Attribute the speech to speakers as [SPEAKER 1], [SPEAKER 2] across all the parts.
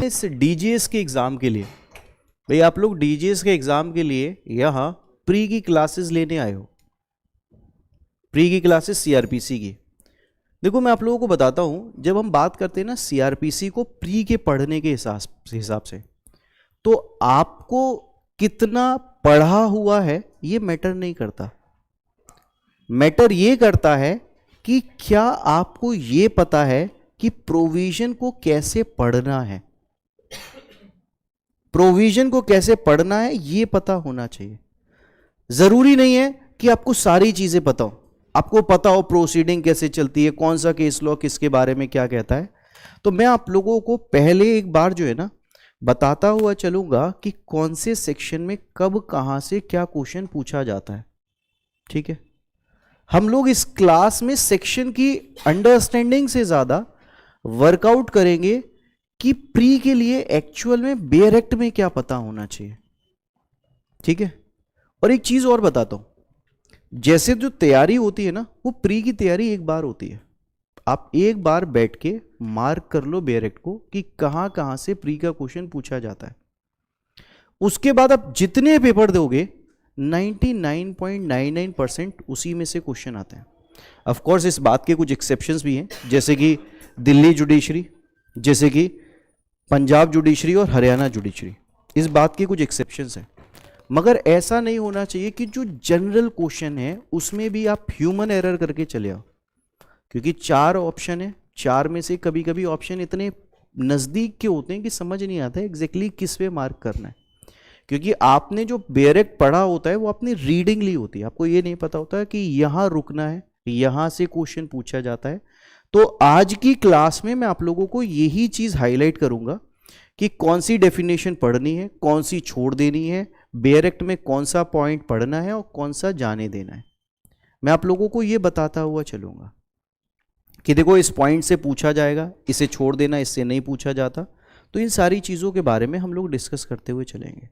[SPEAKER 1] इस डीजीएस के एग्ज़ाम के लिए, भाई आप लोग डीजीएस के एग्ज़ाम के लिए यहाँ प्री की क्लासेस लेने आए हो, प्री की क्लासेस सीआरपीसी की। देखो मैं आप लोगों को बताता हूँ, जब हम बात करते हैं ना सीआरपीसी को प्री के पढ़ने के हिसाब से, तो आपको कितना पढ़ा हुआ है ये मैटर नहीं करता। मैटर ये करता है कि क्या आपको ये पता है कि प्रोविजन को कैसे पढ़ना है, प्रोविजन को कैसे पढ़ना है ये पता होना चाहिए। जरूरी नहीं है कि आपको सारी चीजें पता हो, आपको पता हो प्रोसीडिंग कैसे चलती है, कौन सा केस लॉ किसके बारे में क्या कहता है। तो मैं आप लोगों को पहले एक बार जो है ना बताता हुआ चलूंगा कि कौन से सेक्शन में कब कहां से क्या क्वेश्चन पूछा जाता है। ठीक है, हम लोग इस क्लास में सेक्शन की अंडरस्टैंडिंग से ज्यादा वर्कआउट करेंगे कि प्री के लिए एक्चुअल में बेयर एक्ट में क्या पता होना चाहिए। ठीक है, और एक चीज और बताता हूं, जैसे जो तैयारी होती है ना वो प्री की तैयारी एक बार होती है। आप एक बार बैठ के मार्क कर लो बेयर एक्ट को कि कहां कहां से प्री का क्वेश्चन पूछा जाता है। उसके बाद आप जितने पेपर दोगे 99.99% उसी में से क्वेश्चन आते हैं। ऑफ कोर्स इस बात के कुछ एक्सेप्शंस भी हैं, जैसे कि दिल्ली जुडिशरी, जैसे कि पंजाब जुडिशरी और हरियाणा जुडिशरी, इस बात के कुछ एक्सेप्शंस हैं। मगर ऐसा नहीं होना चाहिए कि जो जनरल क्वेश्चन है उसमें भी आप ह्यूमन एरर करके चले आओ, क्योंकि 4 ऑप्शन है, 4 में से कभी कभी ऑप्शन इतने नज़दीक के होते हैं कि समझ नहीं आता है एग्जैक्टली किस पे मार्क करना है। क्योंकि आपने जो बेयर एक्ट पढ़ा होता है वो अपनी रीडिंग ली होती है, आपको ये नहीं पता होता है कि यहाँ रुकना है, यहाँ से क्वेश्चन पूछा जाता है। तो आज की क्लास में मैं आप लोगों को यही चीज़ हाईलाइट करूंगा कि कौन सी डेफिनेशन पढ़नी है, कौन सी छोड़ देनी है, बेयर एक्ट में कौन सा पॉइंट पढ़ना है और कौन सा जाने देना है। मैं आप लोगों को ये बताता हुआ चलूंगा कि देखो इस पॉइंट से पूछा जाएगा, इसे छोड़ देना, इससे नहीं पूछा जाता। तो इन सारी चीज़ों के बारे में हम लोग डिस्कस करते हुए चलेंगे।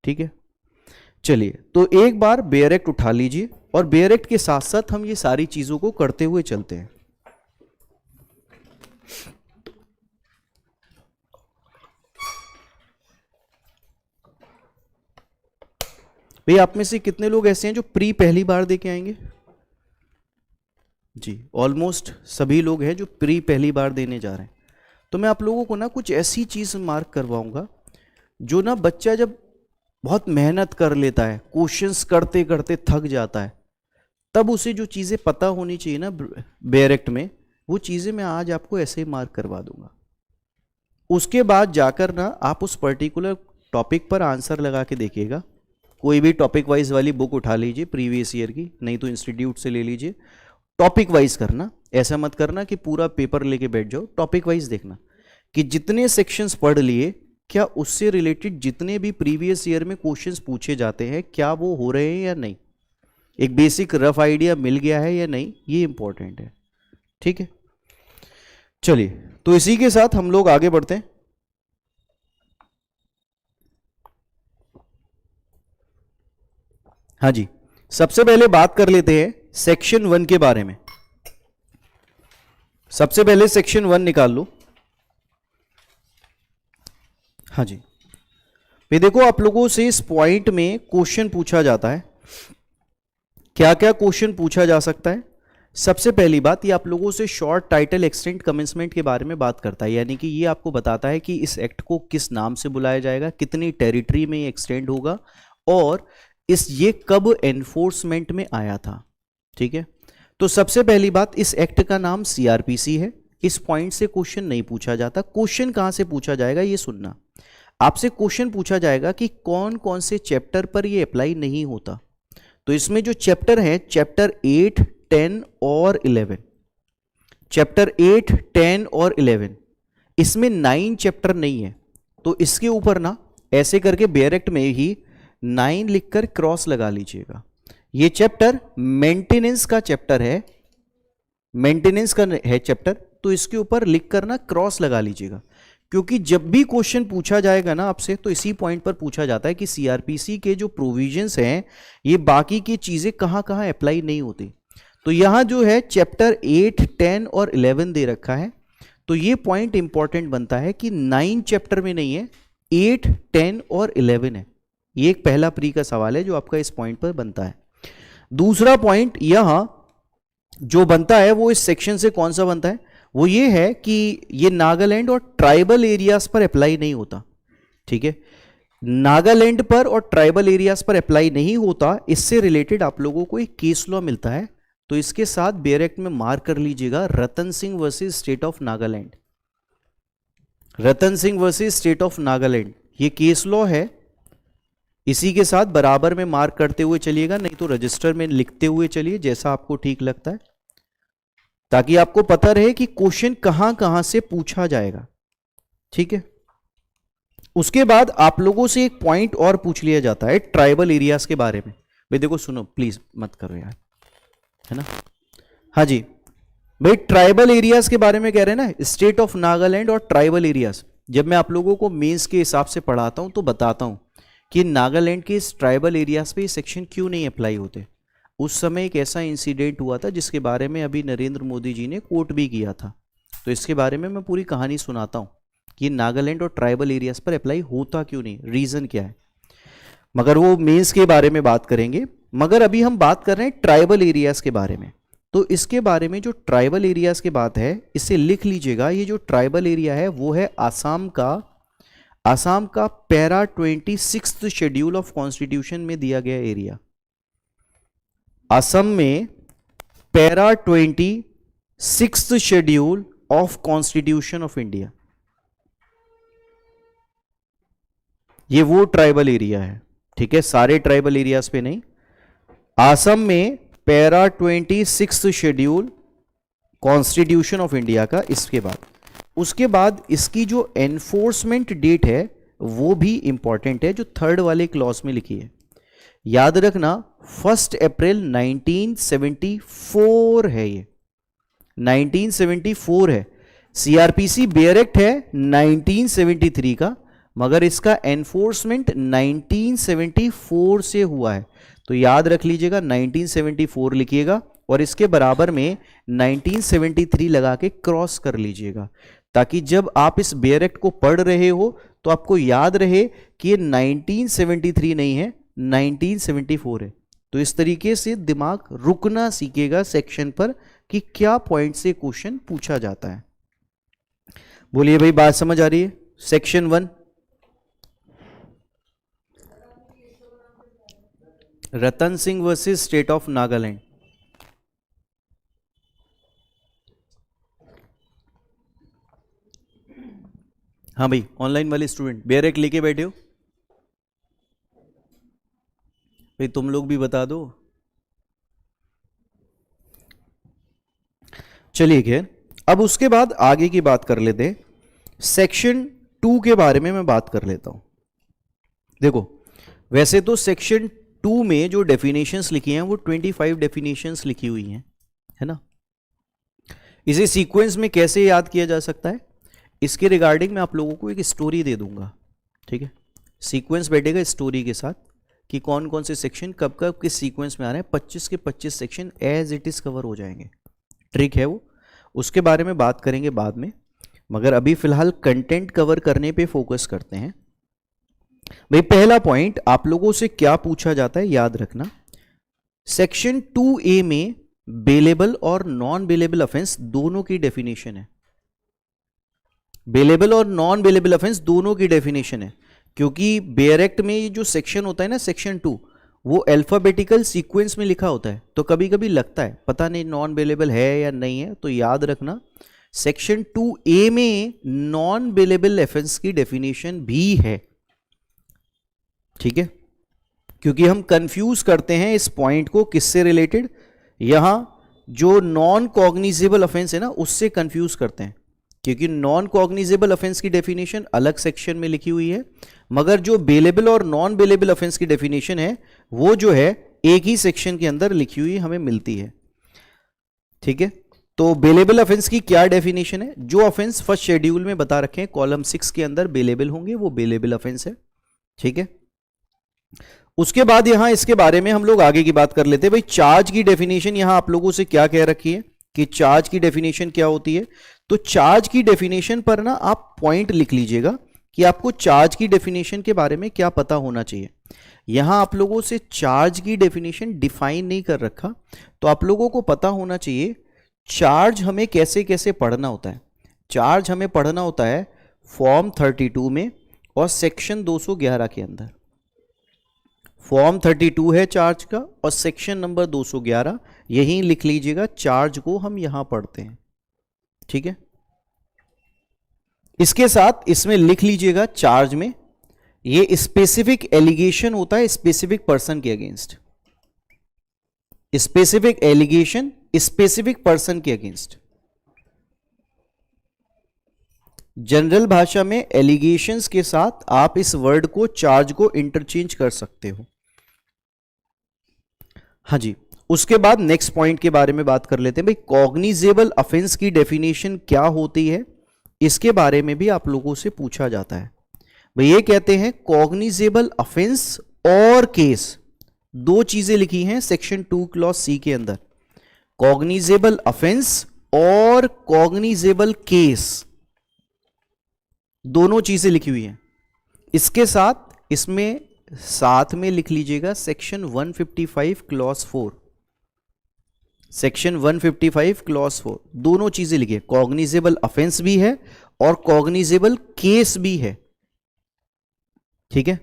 [SPEAKER 1] ठीक है, चलिए तो एक बार बेयर एक्ट उठा लीजिए और बेयर एक्ट के साथ साथ हम ये सारी चीज़ों को करते हुए चलते हैं। भाई आप में से कितने लोग ऐसे हैं जो प्री पहली बार दे के आएंगे? जी, ऑलमोस्ट सभी लोग हैं जो प्री पहली बार देने जा रहे हैं। तो मैं आप लोगों को ना कुछ ऐसी चीज़ मार्क करवाऊंगा जो ना बच्चा जब बहुत मेहनत कर लेता है, क्वेश्चंस करते करते थक जाता है, तब उसे जो चीज़ें पता होनी चाहिए ना बेयर एक्ट में, वो चीज़ें मैं आज आपको ऐसे ही मार्क करवा दूंगा। उसके बाद जाकर ना आप उस पर्टिकुलर टॉपिक पर आंसर लगा के देखिएगा। कोई भी टॉपिक वाइज वाली बुक उठा लीजिए प्रीवियस ईयर की, नहीं तो इंस्टीट्यूट से ले लीजिए। टॉपिक वाइज करना, ऐसा मत करना कि पूरा पेपर लेके बैठ जाओ। टॉपिक वाइज देखना कि जितने सेक्शंस पढ़ लिए, क्या उससे रिलेटेड जितने भी प्रीवियस ईयर में क्वेश्चंस पूछे जाते हैं क्या वो हो रहे हैं या नहीं, एक बेसिक रफ आइडिया मिल गया है या नहीं, ये इंपॉर्टेंट है। ठीक है, चलिए तो इसी के साथ हम लोग आगे बढ़ते हैं। हाँ जी, सबसे पहले बात कर लेते हैं सेक्शन 1 के बारे में। सबसे पहले सेक्शन 1 निकाल लो। हाँ जी, ये देखो आप लोगों से इस पॉइंट में क्वेश्चन पूछा जाता है। क्या क्या क्वेश्चन पूछा जा सकता है? सबसे पहली बात, ये आप लोगों से शॉर्ट टाइटल एक्सटेंट कमेंसमेंट के बारे में बात करता है, यानी कि ये आपको बताता है कि इस एक्ट को किस नाम से बुलाया जाएगा, कितनी टेरिटरी में ये एक्सटेंड होगा और ये कब एनफोर्समेंट में आया था। ठीक है, तो सबसे पहली बात, इस एक्ट का नाम सीआरपीसी है। इस पॉइंट से क्वेश्चन नहीं पूछा जाता। क्वेश्चन कहां से पूछा जाएगा ये सुनना, आपसे क्वेश्चन पूछा जाएगा कि कौन कौन से चैप्टर पर ये अप्लाई नहीं होता। तो इसमें जो चैप्टर है, चैप्टर 8, 10 और 11, चैप्टर 8, 10 और 11, इसमें 9 चैप्टर नहीं है। तो इसके ऊपर ना ऐसे करके बेयर एक्ट में ही 9 लिखकर क्रॉस लगा लीजिएगा। ये चैप्टर मेंटेनेंस का चैप्टर है, मेंटेनेंस का है चैप्टर, तो इसके ऊपर लिखकर ना क्रॉस लगा लीजिएगा। क्योंकि जब भी क्वेश्चन पूछा जाएगा ना आपसे, तो इसी पॉइंट पर पूछा जाता है कि सीआरपीसी के जो प्रोविजंस हैं ये बाकी की चीजें कहां कहां अप्लाई नहीं होती। तो यहां जो है चैप्टर 8, 10 और 11 दे रखा है। तो ये पॉइंट इंपॉर्टेंट बनता है कि 9 चैप्टर में नहीं है, 8, 10 और 11 है। ये एक पहला प्री का सवाल है जो आपका इस पॉइंट पर बनता है। दूसरा पॉइंट यहां जो बनता है वो इस सेक्शन से कौन सा बनता है, वो ये है कि ये नागालैंड और ट्राइबल एरियाज पर अप्लाई नहीं होता। ठीक है, नागालैंड पर और ट्राइबल एरियाज पर अप्लाई नहीं होता। इससे रिलेटेड आप लोगों को एक केस लॉ मिलता है, तो इसके साथ बेयर एक्ट में मार्क कर लीजिएगा, Ratan Singh versus state of Nagaland. Ratan Singh versus state of Nagaland ये केस लॉ है, इसी के साथ बराबर में मार्क करते हुए चलिएगा, नहीं तो रजिस्टर में लिखते हुए चलिए, जैसा आपको ठीक लगता है, ताकि आपको पता रहे कि क्वेश्चन कहां कहां से पूछा जाएगा। ठीक है, उसके बाद आप लोगों से एक पॉइंट और पूछ लिया जाता है ट्राइबल एरियाज के बारे में। भाई देखो सुनो, प्लीज मत करो यार, है ना। हाँ जी भाई, ट्राइबल एरियाज के बारे में कह रहे हैं ना, स्टेट ऑफ नागालैंड और ट्राइबल एरियाज। जब मैं आप लोगों को मेंस के हिसाब से पढ़ाता हूं तो बताता हूं कि नागालैंड के इस ट्राइबल एरियाज पे सेक्शन क्यों नहीं अप्लाई होते। उस समय एक ऐसा इंसिडेंट हुआ था जिसके बारे में अभी नरेंद्र मोदी जी ने कोट भी किया था, तो इसके बारे में मैं पूरी कहानी सुनाता हूं कि नागालैंड और ट्राइबल एरियाज पर अप्लाई होता क्यों नहीं, रीजन क्या है, मगर वो मेंस के बारे में बात करेंगे। मगर अभी हम बात कर रहे हैं ट्राइबल एरियाज के बारे में, तो इसके बारे में जो ट्राइबल एरियाज की बात है इसे लिख लीजिएगा। ये जो ट्राइबल एरिया है वो है आसाम का पैरा 26 शेड्यूल ऑफ कॉन्स्टिट्यूशन में दिया गया एरिया। असम में para 26 schedule of constitution of India, ये वो ट्राइबल एरिया है। ठीक है, सारे ट्राइबल एरियाज पे नहीं, असम में para 26 schedule constitution of India का। इसके बाद उसके बाद इसकी जो एनफोर्समेंट डेट है वो भी इंपॉर्टेंट है, जो थर्ड वाले क्लॉज में लिखी है। याद रखना 1 अप्रैल 1974 है, ये 1974 है। सीआरपीसी बेयर एक्ट है 1973 का, मगर इसका एनफोर्समेंट 1974 से हुआ है, तो याद रख लीजिएगा 1974 लिखिएगा और इसके बराबर में 1973 लगा के क्रॉस कर लीजिएगा, ताकि जब आप इस बेयर एक्ट को पढ़ रहे हो तो आपको याद रहे कि ये 1973 नहीं है, 1974 है। तो इस तरीके से दिमाग रुकना सीखेगा सेक्शन पर कि क्या पॉइंट से क्वेश्चन पूछा जाता है। बोलिए भाई, बात समझ आ रही है? Section 1 Ratan Singh versus state of Nagaland. हाँ भाई, ऑनलाइन वाले स्टूडेंट बेयर एक्ट लेके बैठे हो भाई, तुम लोग भी बता दो। चलिए खैर, अब उसके बाद आगे की बात कर लेते हैं। सेक्शन 2 के बारे में मैं बात कर लेता हूं। देखो, वैसे तो सेक्शन 2 में जो डेफिनेशंस लिखी हैं वो 25 डेफिनेशंस लिखी हुई हैं, है ना। इसे सीक्वेंस में कैसे याद किया जा सकता है, इसके रिगार्डिंग मैं आप लोगों को एक स्टोरी दे दूंगा। ठीक है, सीक्वेंस बैठेगा स्टोरी के साथ कि कौन कौन से सेक्शन कब कब किस सीक्वेंस में आ रहे हैं। 25 के 25 section as it is cover हो जाएंगे। ट्रिक है वो, उसके बारे में बात करेंगे बाद में, मगर अभी फिलहाल कंटेंट कवर करने पे फोकस करते हैं। भाई पहला पॉइंट आप लोगों से क्या पूछा जाता है याद रखना। सेक्शन 2A में बेलेबल और नॉन बेलेबल ऑफेंस दोनों की डेफिनेशन है। बेलेबल और नॉन बेलेबल ऑफेंस दोनों की डेफिनेशन है, क्योंकि बेयर एक्ट में ये जो सेक्शन होता है ना, सेक्शन 2, वो अल्फाबेटिकल सीक्वेंस में लिखा होता है, तो कभी कभी लगता है पता नहीं नॉन बेलेबल है या नहीं है। तो याद रखना सेक्शन 2A में नॉन बेलेबल ऑफेंस की डेफिनेशन भी है। ठीक है, क्योंकि हम कंफ्यूज करते हैं इस पॉइंट को किससे रिलेटेड, यहां जो नॉन कॉग्निजेबल ऑफेंस है ना उससे कंफ्यूज करते हैं, क्योंकि नॉन कॉग्निजेबल ऑफेंस की डेफिनेशन अलग सेक्शन में लिखी हुई है, मगर जो बेलेबल और नॉन बेलेबल ऑफेंस की डेफिनेशन है वो जो है एक ही सेक्शन के अंदर लिखी हुई हमें मिलती है। ठीक है, तो बेलेबल ऑफेंस की क्या डेफिनेशन है, जो ऑफेंस फर्स्ट शेड्यूल में बता रखे हैं कॉलम 6 के अंदर बेलेबल होंगे वो बेलेबल ऑफेंस है। ठीक है, उसके बाद यहां इसके बारे में हम लोग आगे की बात कर लेते हैं। भाई चार्ज की डेफिनेशन यहां आप लोगों से क्या कह रखी है कि चार्ज की डेफिनेशन क्या होती है, तो चार्ज की डेफिनेशन पर ना आप पॉइंट लिख लीजिएगा कि आपको चार्ज की डेफिनेशन के बारे में क्या पता होना चाहिए। यहां आप लोगों से चार्ज की डेफिनेशन डिफाइन नहीं कर रखा, तो आप लोगों को पता होना चाहिए चार्ज हमें कैसे कैसे पढ़ना होता है। चार्ज हमें पढ़ना होता है फॉर्म 32 में और सेक्शन 211 के अंदर। फॉर्म 32 है चार्ज का और सेक्शन नंबर 211 यहीं लिख लीजिएगा। चार्ज को हम यहां पढ़ते हैं, ठीक है। इसके साथ इसमें लिख लीजिएगा चार्ज में ये स्पेसिफिक एलिगेशन होता है स्पेसिफिक पर्सन के against. Specific allegation specific person के अगेंस्ट। जनरल भाषा में एलिगेशंस के साथ आप इस वर्ड को चार्ज को इंटरचेंज कर सकते हो। हाँ जी, उसके बाद नेक्स्ट पॉइंट के बारे में बात कर लेते हैं भाई। कॉग्निजेबल ऑफेंस की डेफिनेशन क्या होती है, इसके बारे में भी आप लोगों से पूछा जाता है भाई। ये कहते हैं कॉग्निजेबल ऑफेंस और केस, दो चीजें लिखी हैं सेक्शन 2 क्लॉज सी के अंदर। कॉग्निजेबल ऑफेंस और कॉग्निजेबल केस, दोनों चीजें लिखी हुई हैं। इसके साथ इसमें साथ में लिख लीजिएगा सेक्शन 155 क्लॉज 4। सेक्शन 155 क्लॉज 4 दोनों चीजें लिखिए, कॉग्निजेबल ऑफेंस भी है और कॉग्निजेबल केस भी है, ठीक है।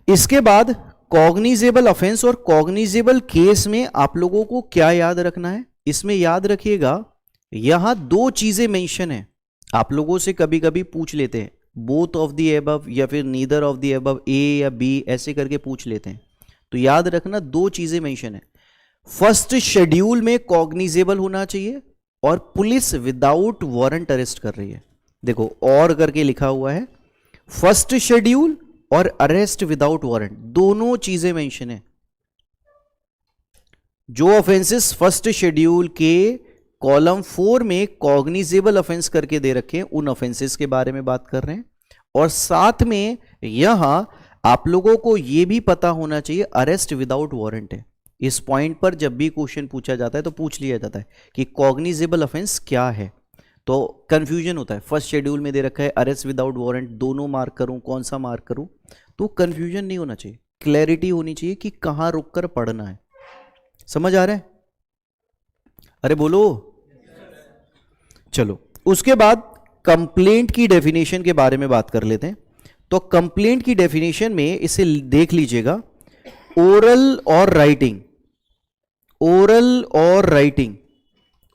[SPEAKER 1] इसके बाद कॉग्निजेबल ऑफेंस और कॉग्निजेबल केस में आप लोगों को क्या याद रखना है, इसमें याद रखिएगा यहां दो चीजें मेंशन है। आप लोगों से कभी कभी पूछ लेते हैं बोथ ऑफ द एबव या फिर नीदर ऑफ द एबव, ए या बी ऐसे करके पूछ लेते हैं। तो याद रखना दो चीजें मेंशन है। फर्स्ट शेड्यूल में कॉग्निजेबल होना चाहिए और पुलिस विदाउट वारंट अरेस्ट कर रही है। देखो और करके लिखा हुआ है, फर्स्ट शेड्यूल और अरेस्ट विदाउट वारंट, दोनों चीजें मेंशन है। जो ऑफेंसेस फर्स्ट शेड्यूल के कॉलम 4 में कॉग्निजेबल ऑफेंस करके दे रखे हैं, उन ऑफेंसेस के बारे में बात कर रहे हैं। और साथ में यहां आप लोगों को यह भी पता होना चाहिए अरेस्ट विदाउट वारंट है। इस पॉइंट पर जब भी क्वेश्चन पूछा जाता है तो पूछ लिया जाता है कि कॉग्निजेबल ऑफेंस क्या है, तो कंफ्यूजन होता है। फर्स्ट शेड्यूल में दे रखा है अरेस्ट विदाउट वारंट, दोनों मार्क करूं कौन सा मार्क करूं, तो कंफ्यूजन नहीं होना चाहिए, क्लैरिटी होनी चाहिए कि कहां रुककर पढ़ना है। समझ आ रहा है? अरे बोलो। चलो उसके बाद कंप्लेंट की डेफिनेशन के बारे में बात कर लेते हैं। तो कंप्लेंट की डेफिनेशन में इसे देख लीजिएगा, ओरल और राइटिंग, ओरल और राइटिंग।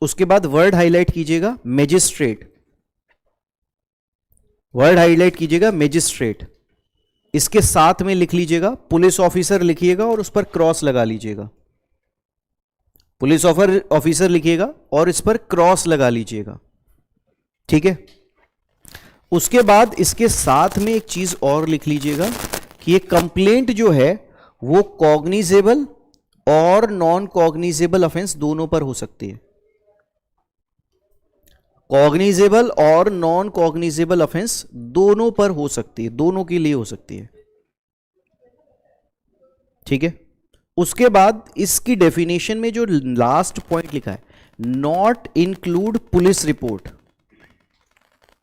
[SPEAKER 1] उसके बाद वर्ड हाईलाइट कीजिएगा मैजिस्ट्रेट, वर्ड हाईलाइट कीजिएगा मैजिस्ट्रेट। इसके साथ में लिख लीजिएगा पुलिस ऑफिसर लिखिएगा और उस पर क्रॉस लगा लीजिएगा। पुलिस ऑफिसर लिखिएगा और इस पर क्रॉस लगा लीजिएगा, ठीक है। उसके बाद इसके साथ में एक चीज और लिख लीजिएगा कि ये कंप्लेंट जो है वो कॉग्निजेबल और नॉन कॉग्निजेबल ऑफेंस दोनों पर हो सकती है। कॉग्निजेबल और नॉन कॉग्निजेबल ऑफेंस दोनों पर हो सकती है, दोनों के लिए हो सकती है, ठीक है। उसके बाद इसकी डेफिनेशन में जो लास्ट पॉइंट लिखा है, not include police report,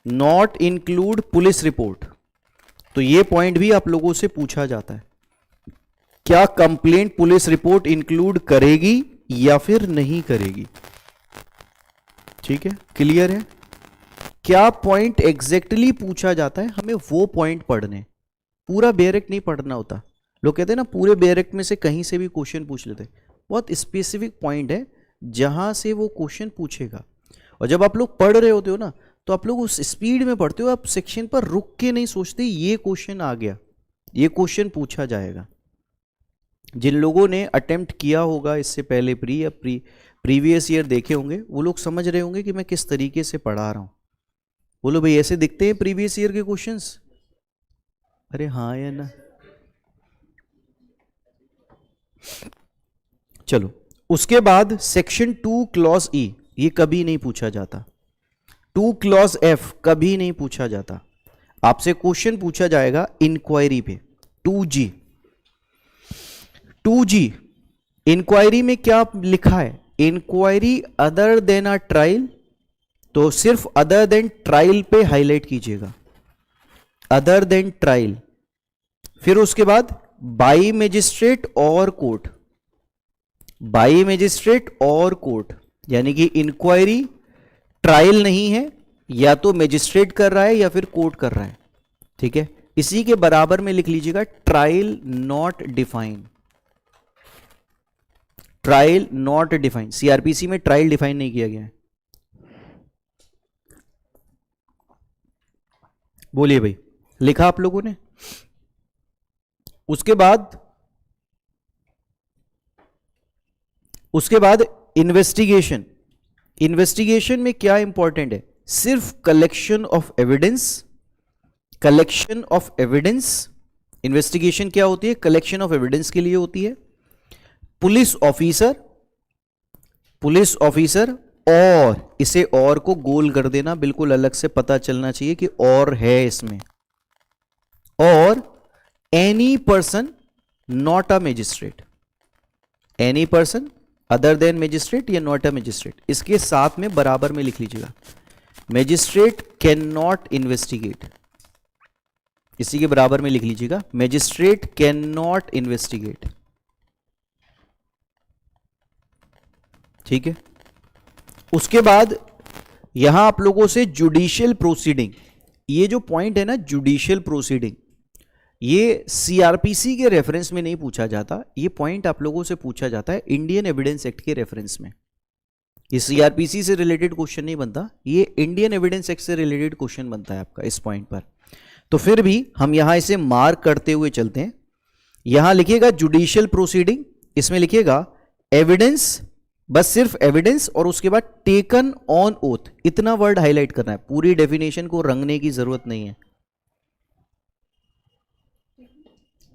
[SPEAKER 1] not include police report, तो यह पॉइंट भी आप लोगों से पूछा जाता है, क्या कंप्लेंट पुलिस रिपोर्ट इंक्लूड करेगी या फिर नहीं करेगी, ठीक है। क्लियर है? क्या पॉइंट एग्जैक्टली पूछा जाता है, हमें वो पॉइंट पढ़ने, पूरा बेयरेक्ट नहीं पढ़ना होता। लोग कहते हैं ना पूरे बेयरेक्ट में से कहीं से भी क्वेश्चन पूछ लेते हैं, बहुत स्पेसिफिक पॉइंट है जहां से वो क्वेश्चन पूछेगा। और जब आप लोग पढ़ रहे होते हो ना, तो आप लोग उस स्पीड में पढ़ते हो, आप सेक्शन पर रुक के नहीं सोचते ये क्वेश्चन आ गया, ये क्वेश्चन पूछा जाएगा। जिन लोगों ने अटेम्प्ट किया होगा इससे पहले प्रीवियस ईयर देखे होंगे, वो लोग समझ रहे होंगे कि मैं किस तरीके से पढ़ा रहा हूं। बोलो भाई ऐसे दिखते हैं प्रीवियस ईयर के क्वेश्चंस? अरे हाँ या ना? चलो उसके बाद सेक्शन 2 क्लॉज ई, ये कभी नहीं पूछा जाता। 2 क्लॉज एफ कभी नहीं पूछा जाता। आपसे क्वेश्चन पूछा जाएगा इंक्वायरी पे। 2G, 2G इंक्वायरी में क्या लिखा है, inquiry other than a trial, तो सिर्फ अदर देन ट्रायल पे हाईलाइट कीजिएगा, अदर देन ट्रायल। फिर उसके बाद बाई मजिस्ट्रेट और कोर्ट, बाई मजिस्ट्रेट और कोर्ट, यानी कि इंक्वायरी ट्रायल नहीं है, या तो मजिस्ट्रेट कर रहा है या फिर कोर्ट कर रहा है, ठीक है। इसी के बराबर में लिख लीजिएगा trial not define, trial not define, CrPC में ट्रायल डिफाइन नहीं किया गया है। बोलिए भाई, लिखा आप लोगों ने? उसके बाद इन्वेस्टिगेशन, इन्वेस्टिगेशन में क्या इंपॉर्टेंट है? सिर्फ collection of evidence, collection of evidence. Investigation क्या होती है? कलेक्शन ऑफ एविडेंस के लिए होती है। पुलिस ऑफिसर, पुलिस ऑफिसर, और इसे और को गोल कर देना, बिल्कुल अलग से पता चलना चाहिए कि और है इसमें, और any person not a magistrate, any person other than magistrate या नॉट अ मजिस्ट्रेट, इसके साथ में बराबर में लिख लीजिएगा मजिस्ट्रेट कैन नॉट इन्वेस्टिगेट, इसी के बराबर में लिख लीजिएगा मजिस्ट्रेट कैन नॉट इन्वेस्टिगेट, ठीक है। उसके बाद यहां आप लोगों से जुडिशियल प्रोसीडिंग, ये जो पॉइंट है ना जुडिशियल प्रोसीडिंग, ये सीआरपीसी के रेफरेंस में नहीं पूछा जाता, ये पॉइंट आप लोगों से पूछा जाता है इंडियन एविडेंस एक्ट के रेफरेंस में। ये सीआरपीसी से रिलेटेड क्वेश्चन नहीं बनता, ये इंडियन एविडेंस एक्ट से रिलेटेड क्वेश्चन बनता है आपका इस पॉइंट पर। तो फिर भी हम यहां इसे मार्क करते हुए चलते हैं। यहां लिखिएगा जुडिशियल प्रोसीडिंग, इसमें लिखिएगा एविडेंस, बस सिर्फ एविडेंस, और उसके बाद टेकन ऑन ओथ, इतना वर्ड हाईलाइट करना है, पूरी डेफिनेशन को रंगने की जरूरत नहीं है।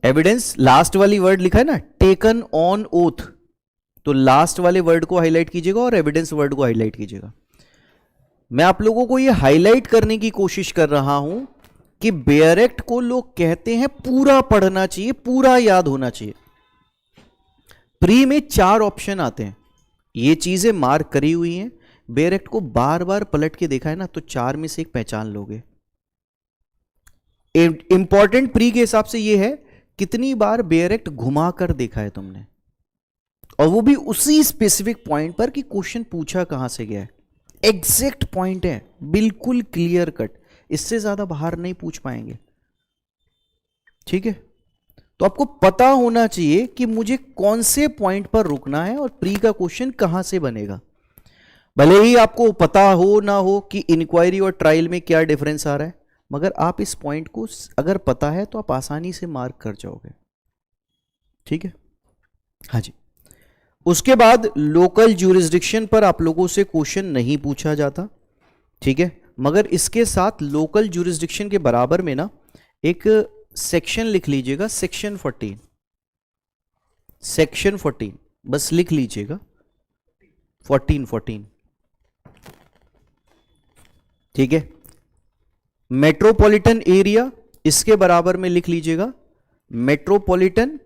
[SPEAKER 1] एविडेंस, लास्ट वाली वर्ड लिखा है ना टेकन ऑन ओथ, तो लास्ट वाले वर्ड को हाईलाइट कीजिएगा और एविडेंस वर्ड को हाईलाइट कीजिएगा। मैं आप लोगों को यह हाईलाइट करने की कोशिश कर रहा हूं कि बेयर एक्ट को लोग कहते हैं पूरा पढ़ना चाहिए, पूरा याद होना चाहिए। प्री में 4 ऑप्शन आते हैं, ये चीजें मार्क करी हुई हैं, बेयर एक्ट को बार बार पलट के देखा है ना तो 4 में से एक पहचान लोगे। इंपॉर्टेंट प्री के हिसाब से ये है कितनी बार बेयर एक्ट घुमा कर देखा है तुमने, और वो भी उसी स्पेसिफिक पॉइंट पर कि क्वेश्चन पूछा कहां से गया है, एग्जैक्ट पॉइंट है, बिल्कुल क्लियर कट, इससे ज्यादा बाहर नहीं पूछ पाएंगे, ठीक है। तो आपको पता होना चाहिए कि मुझे कौन से पॉइंट पर रुकना है और प्री का क्वेश्चन कहां से बनेगा। भले ही आपको पता हो ना हो कि इंक्वायरी और ट्रायल में क्या डिफरेंस आ रहा है, मगर आप इस पॉइंट को अगर पता है तो आप आसानी से मार्क कर जाओगे, ठीक है। हाँ जी। उसके बाद लोकल ज्यूरिसडिक्शन पर आप लोगों से क्वेश्चन नहीं पूछा जाता, ठीक है, मगर इसके साथ लोकल ज्यूरिसडिक्शन के बराबर में ना एक सेक्शन लिख लीजिएगा, सेक्शन 14, सेक्शन 14 बस लिख लीजिएगा, 14, ठीक है। मेट्रोपॉलिटन एरिया, इसके बराबर में लिख लीजिएगा मेट्रोपॉलिटन,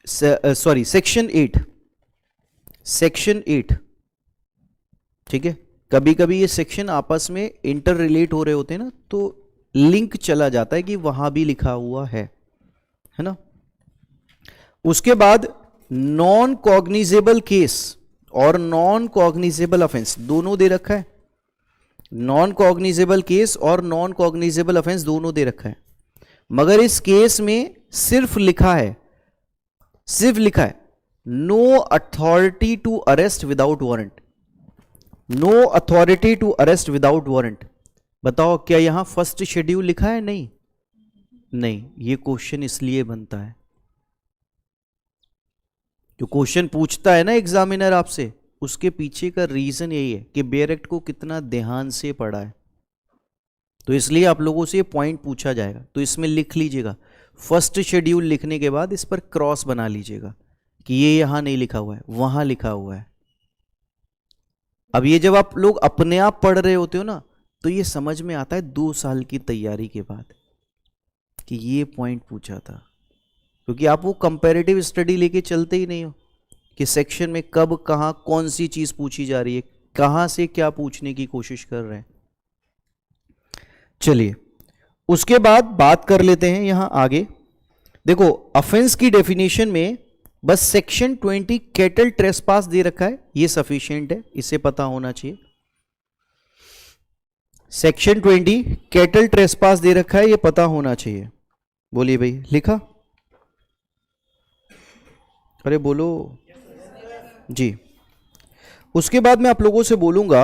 [SPEAKER 1] सॉरी सेक्शन 8, सेक्शन 8, ठीक है। कभी कभी ये सेक्शन आपस में इंटर रिलेट हो रहे होते हैं ना, तो लिंक चला जाता है कि वहां भी लिखा हुआ है ना। उसके बाद नॉन कॉग्निजेबल केस और नॉन कॉग्निजेबल ऑफेंस दोनों दे रखा है, नॉन कॉग्निजेबल केस और नॉन कॉग्निजेबल ऑफेंस दोनों दे रखा है, मगर इस केस में सिर्फ लिखा है no authority to arrest without warrant, no authority to arrest without warrant. बताओ क्या यहां फर्स्ट शेड्यूल लिखा है? नहीं, ये क्वेश्चन इसलिए बनता है, जो क्वेश्चन पूछता है ना एग्जामिनर आपसे, उसके पीछे का रीजन यही है कि बेयर एक्ट को कितना ध्यान से पढ़ा है, तो इसलिए आप लोगों से ये पॉइंट पूछा जाएगा। तो इसमें लिख लीजिएगा, फर्स्ट शेड्यूल लिखने के बाद इस पर क्रॉस बना लीजिएगा कि ये यहां नहीं लिखा हुआ है, वहां लिखा हुआ है। अब ये जब आप लोग अपने आप पढ़ रहे होते हो ना, तो ये समझ में आता है 2 साल की तैयारी के बाद कि ये पॉइंट पूछा था, क्योंकि आप वो कंपैरेटिव स्टडी लेके चलते ही नहीं हो। कि सेक्शन में कब कहाँ कौन सी चीज पूछी जा रही है, कहाँ से क्या पूछने की कोशिश कर रहे हैं। चलिए उसके बाद बात कर लेते हैं यहां आगे। देखो ऑफेंस की डेफिनेशन में बस सेक्शन 20 कैटल ट्रेसपास दे रखा है, ये सफिशिएंट है, इसे पता होना चाहिए। सेक्शन 20 कैटल ट्रेसपास दे रखा है, ये पता होना चाहिए। बोलिए भाई, लिखा? अरे बोलो जी। उसके बाद मैं आप लोगों से बोलूंगा,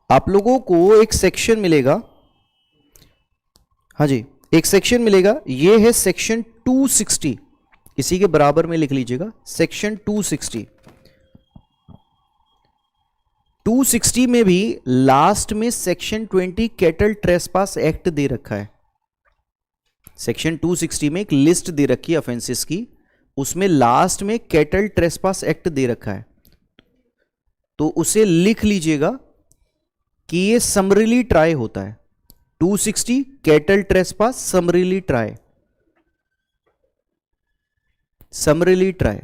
[SPEAKER 1] आप लोगों को एक सेक्शन मिलेगा, हाँ जी एक सेक्शन मिलेगा, ये है सेक्शन 260, इसी के बराबर में लिख लीजिएगा सेक्शन 260। 260 में भी लास्ट में section 20 cattle trespass act they रखा है। सेक्शन 260 में एक लिस्ट दे रखी है ऑफेंसेस की, उसमें लास्ट में कैटल ट्रेसपास एक्ट दे रखा है, तो उसे लिख लीजिएगा कि ये समरीली ट्राई होता है। 260 cattle trespass summarily try, summarily try.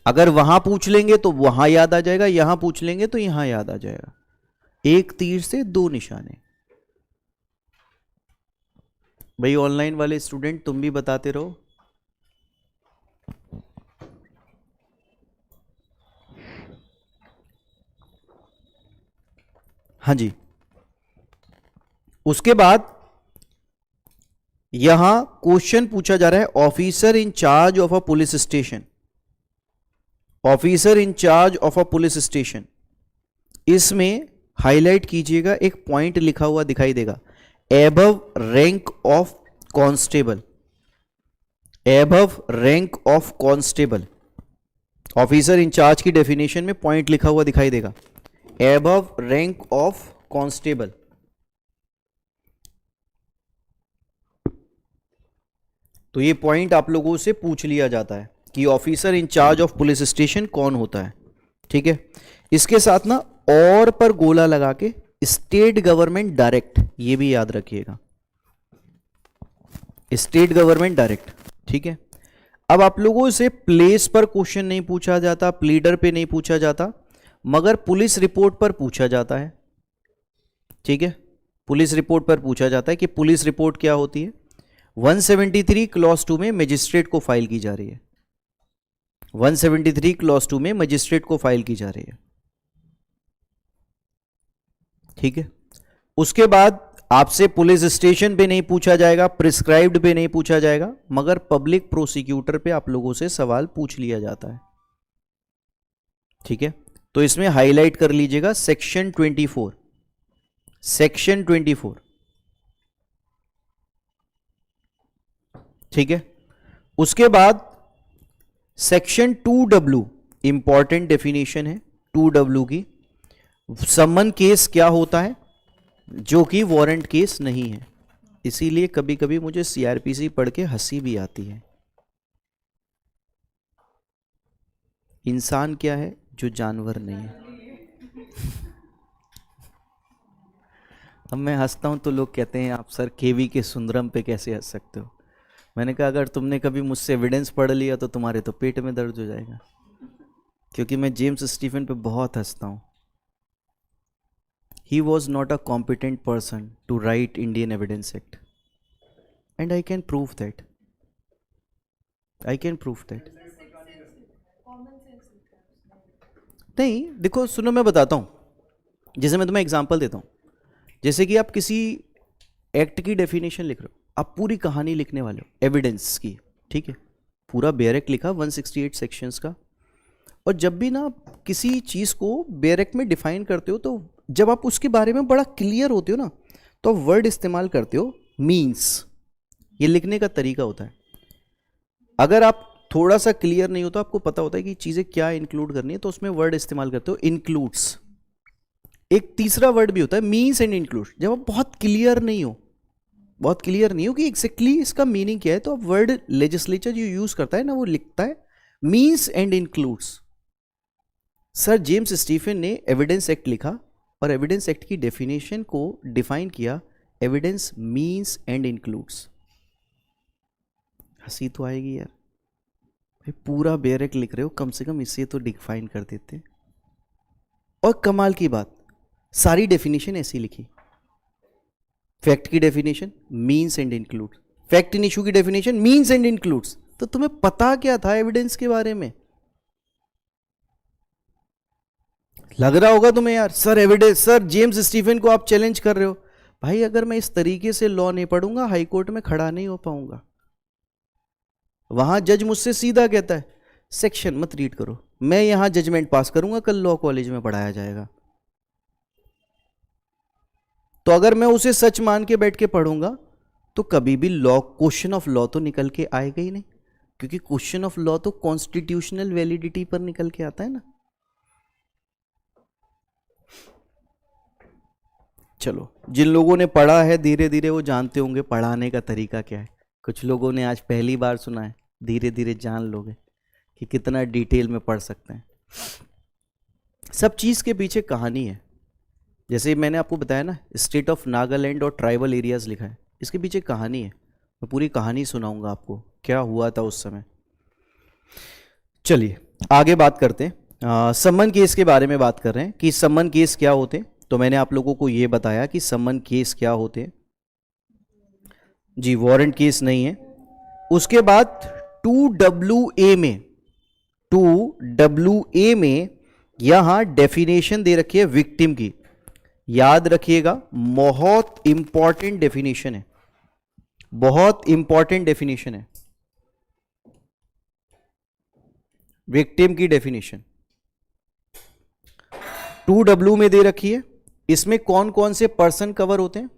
[SPEAKER 1] अगर वहां पूछ लेंगे तो वहां याद आ जाएगा, यहां पूछ लेंगे तो यहां याद आ जाएगा। एक तीर से दो निशाने। भाई ऑनलाइन वाले स्टूडेंट तुम भी बताते रहो। हाँ जी। उसके बाद यहां क्वेश्चन पूछा जा रहा है officer in charge of a police station, officer in charge of a police station. इसमें हाईलाइट कीजिएगा, एक पॉइंट लिखा हुआ दिखाई देगा, above rank of constable, above rank of constable. Officer in charge की डेफिनेशन में पॉइंट लिखा हुआ दिखाई देगा, एबव रैंक ऑफ कांस्टेबल। तो ये पॉइंट आप लोगों से पूछ लिया जाता है कि officer in charge of police station कौन होता है, ठीक है। इसके साथ ना और पर गोला लगा के स्टेट गवर्नमेंट डायरेक्ट, ये भी याद रखिएगा, स्टेट गवर्नमेंट डायरेक्ट, ठीक है। अब आप लोगों से प्लेस पर क्वेश्चन नहीं पूछा जाता, प्लीडर पे नहीं पूछा जाता, मगर पुलिस रिपोर्ट पर पूछा जाता है, ठीक है। पुलिस रिपोर्ट पर पूछा जाता है कि पुलिस रिपोर्ट क्या होती है। 173 क्लॉज 2 में मजिस्ट्रेट को फाइल की जा रही है, 173 क्लॉज 2 में मजिस्ट्रेट को फाइल की जा रही है, ठीक है। उसके बाद आपसे पुलिस स्टेशन पे नहीं पूछा जाएगा, प्रिस्क्राइब्ड पे नहीं पूछा जाएगा, मगर पब्लिक प्रोसिक्यूटर पे आप लोगों से सवाल पूछ लिया जाता है, ठीक है। तो इसमें हाईलाइट कर लीजिएगा सेक्शन 24, सेक्शन 24, ठीक है। उसके बाद सेक्शन 2W इंपॉर्टेंट डेफिनेशन है 2W की। समन केस क्या होता है, जो कि वारंट केस नहीं है। इसीलिए कभी कभी मुझे सीआरपीसी पढ़ के हंसी भी आती है। इंसान क्या है जो जानवर नहीं है। अब मैं हंसता हूं तो लोग कहते हैं आप सर केवी के सुंदरम पे कैसे हंस सकते हो। मैंने कहा अगर तुमने कभी मुझसे एविडेंस पढ़ लिया तो तुम्हारे तो पेट में दर्द हो जाएगा, क्योंकि मैं जेम्स स्टीफन पे बहुत हंसता हूं। He was not a competent person to write Indian Evidence Act, and I can prove that. I can prove that. नहीं देखो सुनो, मैं बताता हूँ, जैसे मैं तुम्हें एग्जांपल देता हूँ। जैसे कि आप किसी एक्ट की डेफिनेशन लिख रहे हो, आप पूरी कहानी लिखने वाले हो एविडेंस की, ठीक है, पूरा बेयर एक्ट लिखा 168 सेक्शंस का। और जब भी ना किसी चीज़ को बेयर एक्ट में डिफाइन करते हो, तो जब आप उसके बारे में बड़ा क्लियर होते हो ना, तो आप वर्ड इस्तेमाल करते हो मीन्स, ये लिखने का तरीका होता है। अगर आप थोड़ा सा क्लियर नहीं हो तो आपको पता होता है कि चीज़ें क्या इंक्लूड करनी है, तो उसमें वर्ड इस्तेमाल करते हो इंक्लूड्स। एक तीसरा वर्ड भी होता है मीन्स एंड इंक्लूड। जब आप बहुत क्लियर नहीं हो, बहुत क्लियर नहीं हो कि एग्जैक्टली इसका मीनिंग क्या है, तो आप वर्ड लेजिस्लेचर जो यूज करता है ना, वो लिखता है means and includes. Sir James Stephen ने एविडेंस एक्ट लिखा और एविडेंस एक्ट की डेफिनेशन को डिफाइन किया, एविडेंस मीन्स एंड इंक्लूड्स। हंसी तो आएगी यार, भाई पूरा बेयरक लिख रहे हो, कम से कम इसे तो डिफाइन कर देते। और कमाल की बात, सारी डेफिनेशन ऐसी लिखी। फैक्ट की definition means and includes, fact in issue की डेफिनेशन मीन्स एंड इंक्लूड्स। तो तुम्हें पता क्या था एविडेंस के बारे में? लग रहा होगा तुम्हें यार sir evidence, sir James Stephen को आप चैलेंज कर रहे हो। भाई अगर मैं इस तरीके से लॉ नहीं पढ़ूंगा हाई कोर्ट में खड़ा नहीं हो पाऊंगा। वहां जज मुझसे सीधा कहता है सेक्शन मत रीड करो, मैं यहां जजमेंट पास करूंगा, कल लॉ कॉलेज में पढ़ाया जाएगा। तो अगर मैं उसे सच मान के बैठ के पढ़ूंगा तो कभी भी लॉ, क्वेश्चन ऑफ लॉ तो निकल के आएगा ही नहीं, क्योंकि क्वेश्चन ऑफ लॉ तो कॉन्स्टिट्यूशनल वैलिडिटी पर निकल के आता है ना। चलो, जिन लोगों ने पढ़ा है धीरे धीरे वो जानते होंगे पढ़ाने का तरीका क्या है। कुछ लोगों ने आज पहली बार सुना है, धीरे धीरे जान लोगे कि कितना डिटेल में पढ़ सकते हैं। सब चीज के पीछे कहानी है। जैसे मैंने आपको बताया ना, स्टेट ऑफ नागालैंड और ट्राइबल एरियाज लिखा है, इसके पीछे कहानी है। मैं पूरी कहानी सुनाऊंगा आपको क्या हुआ था उस समय। चलिए आगे बात करते हैं। सम्मन केस के बारे में बात कर रहे हैं कि सम्मन केस क्या होते हैं। तो मैंने आप लोगों को ये बताया कि सम्मन केस क्या होते हैं जी, वारंट केस नहीं है। उसके बाद 2WA में, 2WA में यहां डेफिनेशन दे रखी है विक्टिम की, याद रखिएगा बहुत इंपॉर्टेंट डेफिनेशन है, बहुत इंपॉर्टेंट डेफिनेशन है विक्टिम की डेफिनेशन 2W में दे रखी है। इसमें कौन कौन से पर्सन कवर होते हैं?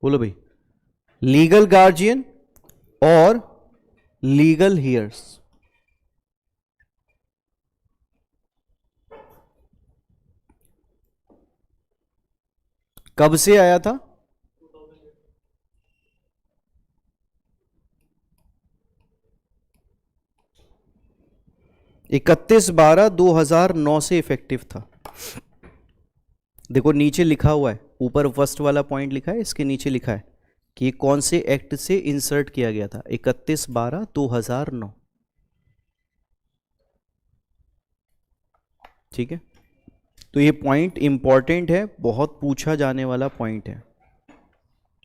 [SPEAKER 1] बोलो भाई। लीगल गार्जियन और लीगल हियर्स। कब से आया था? 31/12/2009 से इफेक्टिव था। देखो नीचे लिखा हुआ है, ऊपर फर्स्ट वाला पॉइंट लिखा है, इसके नीचे लिखा है कि ये कौन से एक्ट से इंसर्ट किया गया था। 31/12/2009। ठीक है, तो ये पॉइंट इंपॉर्टेंट है, बहुत पूछा जाने वाला पॉइंट है।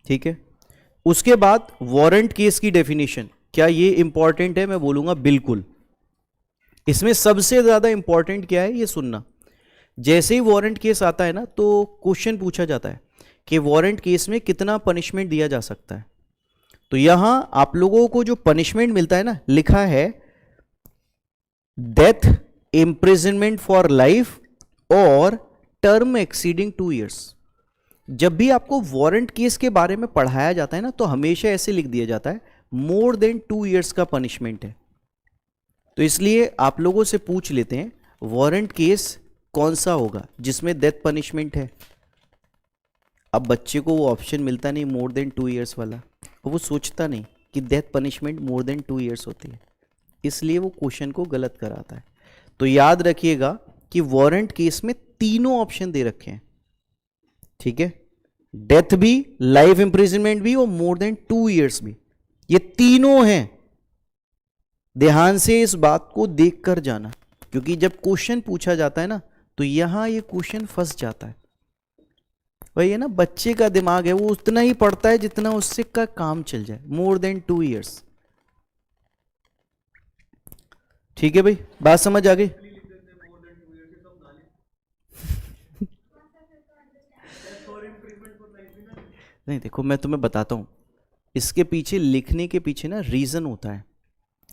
[SPEAKER 1] ठीक है, उसके बाद वारंट केस की डेफिनेशन, क्या ये इंपॉर्टेंट है? मैं बोलूंगा बिल्कुल। इसमें सबसे ज्यादा इंपॉर्टेंट क्या है ये सुनना। जैसे ही वारंट केस आता है ना तो क्वेश्चन पूछा जाता है कि वारंट केस में कितना पनिशमेंट दिया जा सकता है। तो यहां आप लोगों को जो पनिशमेंट मिलता है ना, लिखा है डेथ, इम्प्रिजनमेंट फॉर लाइफ और टर्म एक्सीडिंग 2 years। जब भी आपको वारंट केस के बारे में पढ़ाया जाता है ना तो हमेशा ऐसे लिख दिया जाता है मोर देन 2 years का पनिशमेंट है। तो इसलिए आप लोगों से पूछ लेते हैं वारंट केस कौन सा होगा जिसमें डेथ पनिशमेंट है। अब बच्चे को वो ऑप्शन मिलता नहीं मोर देन 2 years वाला, वो सोचता नहीं कि death punishment more than 2 years होती है, इसलिए वो क्वेश्चन को गलत कराता है। तो याद रखिएगा कि वारंट केस में तीनों ऑप्शन दे रखे हैं। ठीक है, डेथ भी, लाइफ इंप्रिजनमेंट भी और मोर देन 2 years भी, ये तीनों हैं। ध्यान से इस बात को देखकर जाना, क्योंकि जब क्वेश्चन पूछा जाता है ना तो यहां ये क्वेश्चन फंस जाता है। वही है ना, बच्चे का दिमाग है वो उतना ही पढ़ता है जितना उससे का काम चल जाए, मोर देन 2 years। ठीक है भाई, बात समझ आ गई? नहीं देखो मैं तुम्हें बताता हूं, इसके पीछे लिखने के पीछे ना रीजन होता है।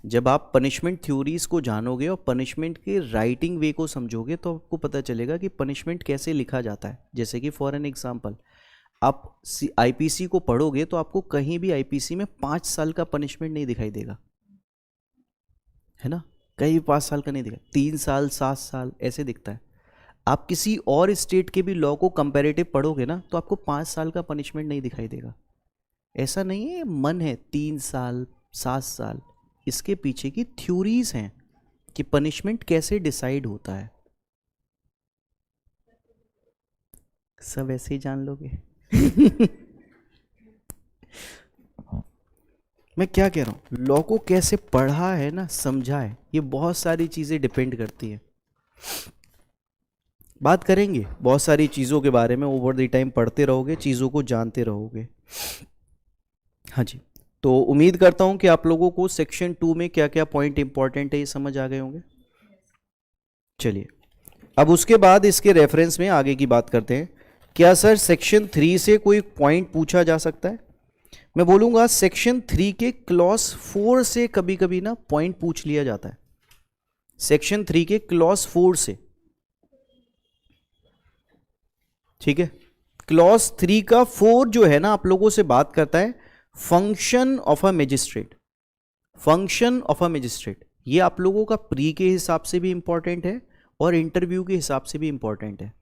[SPEAKER 1] जब आप पनिशमेंट थ्योरीज को जानोगे और पनिशमेंट के राइटिंग वे को समझोगे तो आपको पता चलेगा कि पनिशमेंट कैसे लिखा जाता है। जैसे कि फॉर एन एग्जांपल, आप आईपीसी को पढ़ोगे तो आपको कहीं भी आईपीसी में 5 साल का पनिशमेंट नहीं दिखाई देगा, है ना, कहीं 5 साल का नहीं दिखा, 3 साल 7 साल ऐसे दिखता है। आप किसी और स्टेट के भी लॉ को कंपैरेटिव पढ़ोगे ना तो आपको 5 साल का पनिशमेंट नहीं दिखाई देगा। ऐसा नहीं है मन है 3 साल 7 साल, इसके पीछे की थ्योरीज हैं कि पनिशमेंट कैसे डिसाइड होता है? सब ऐसे ही जान लोगे। मैं क्या कह रहा हूं, लॉ को कैसे पढ़ा है ना, समझा है, ये बहुत सारी चीजें डिपेंड करती है। बात करेंगे बहुत सारी चीज़ों के बारे में, ओवर द टाइम पढ़ते रहोगे, चीज़ों को जानते रहोगे। हाँ जी, तो उम्मीद करता हूं कि आप लोगों को सेक्शन 2 में क्या क्या पॉइंट इंपॉर्टेंट है ये समझ आ गए होंगे। चलिए, अब उसके बाद इसके रेफरेंस में आगे की बात करते हैं। क्या सर सेक्शन 3 से कोई पॉइंट पूछा जा सकता है? मैं बोलूंगा सेक्शन 3 के क्लॉज 4 से कभी कभी ना पॉइंट पूछ लिया जाता है। सेक्शन 3 के क्लॉज 4 से, ठीक है। क्लॉज 3 का 4 जो है ना, आप लोगों से बात करता है function of a magistrate. Function of a magistrate ये आप लोगों का प्री के हिसाब से भी इंपॉर्टेंट है और इंटरव्यू के हिसाब से भी इंपॉर्टेंट है।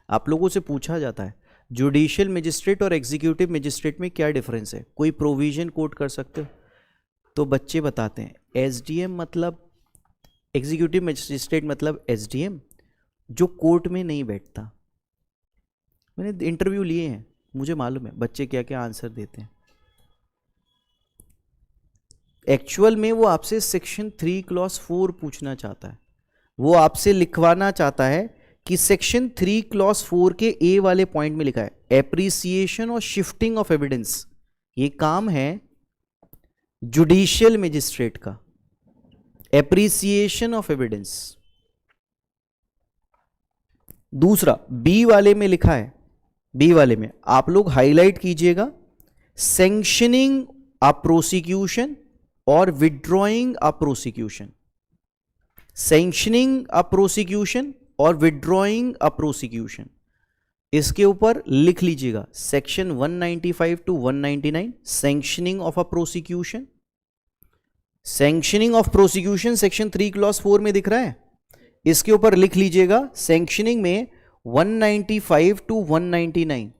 [SPEAKER 1] आप लोगों से पूछा जाता है जुडिशियल मजिस्ट्रेट और एग्जीक्यूटिव मजिस्ट्रेट में क्या डिफरेंस है, कोई प्रोविजन कोट कर सकते हो? तो बच्चे बताते हैं एसडीएम मतलब, एग्जीक्यूटिव मजिस्ट्रेट मतलब एसडीएम जो कोर्ट में नहीं बैठता। मैंने इंटरव्यू लिए हैं, मुझे मालूम है बच्चे क्या क्या आंसर देते हैं। एक्चुअल में वो आपसे सेक्शन 3 क्लॉज 4 पूछना चाहता है। वो आपसे लिखवाना चाहता है कि सेक्शन 3 क्लॉज 4 के ए वाले पॉइंट में लिखा है एप्रिसिएशन और शिफ्टिंग ऑफ एविडेंस, ये काम है जुडिशियल मजिस्ट्रेट का। Appreciation of evidence. दूसरा बी वाले में लिखा है, बी वाले में आप लोग हाईलाइट कीजिएगा सैंक्शनिंग अ प्रोसिक्यूशन और withdrawing a prosecution. Sanctioning a prosecution और विड्रॉइंग अ प्रोसिक्यूशन, इसके ऊपर लिख लीजिएगा section 195 to 199 sanctioning of a prosecution. Sanctioning of prosecution section 3 clause 4 में दिख रहा है, इसके ऊपर लिख लीजिएगा सैंक्शनिंग में 195 टू 199,